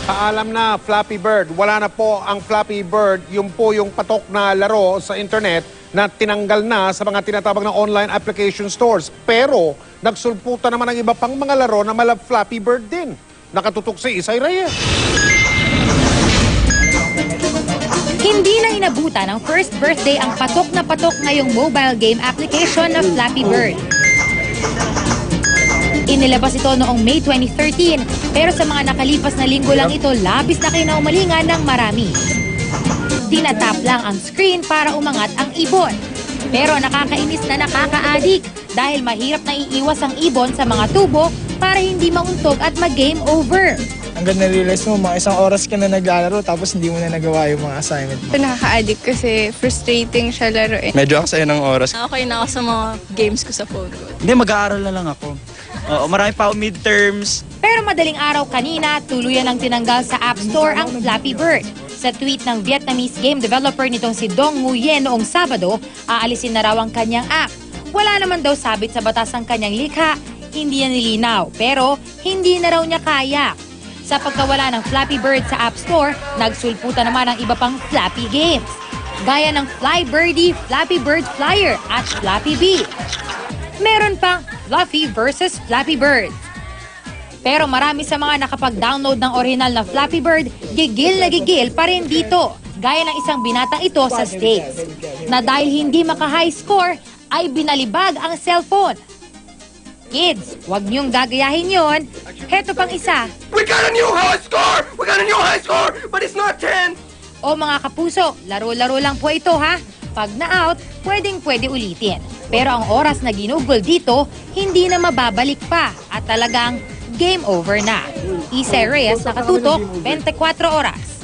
Paalam na, Flappy Bird. Wala na po ang Flappy Bird. Yun po yung patok na laro sa internet na tinanggal na sa mga tinatawag na online application stores. Pero nagsulputan naman ang iba pang mga laro na mala Flappy Bird din. Nakatutok si Isay Reyes. Hindi na inabutan ng first birthday ang patok na patok ngayong mobile game application na Flappy Bird. Inilabas ito noong May 2013, pero sa mga nakalipas na linggo lang ito labis na kinaumalingan ng marami. Tinatap lang ang screen para umangat ang ibon. Pero nakakainis na nakaka-addict dahil mahirap na iiwas ang ibon sa mga tubo para hindi mauntog at mag-game over. Hanggang na-realize mo, mga isang oras ka na naglalaro tapos hindi mo na nagawa yung mga assignment mo. Nakaka-addict kasi frustrating siya laruin. Medyo aksaya ng oras. Okay na ako sa mga games ko sa phone ko. Hindi, mag-aaral na lang ako. Oo, marami pa ako midterms. Pero madaling araw kanina, tuluyan ang tinanggal sa App Store ang Flappy Bird. Sa tweet ng Vietnamese game developer nitong si Dong Nguyen noong Sabado, aalisin na raw ang kanyang app. Wala naman daw sabit sa batas ang kanyang likha, hindi niya nilinaw, pero hindi na raw niya kaya. Sa pagkawala ng Flappy Bird sa App Store, nagsulputan naman ang iba pang Flappy games. Gaya ng Fly Birdie, Flappy Bird Flyer at Flappy Bee. Meron pang Fluffy versus Flappy Bird. Pero marami sa mga nakapag-download ng original na Flappy Bird, gigil na gigil pa rin dito. Gaya ng isang binatang ito sa States, na dahil hindi maka-high score, ay binalibag ang cellphone. Kids, huwag niyong gagayahin yon. Heto pang isa. We got a new high score! We got a new high score! But it's not 10! O mga kapuso, laro-laro lang po ito ha. Pag na-out, pwede ulitin. Pero ang oras na ginugol dito, hindi na mababalik pa at talagang game over na. Isay Reyes, nakatutok, 24 oras.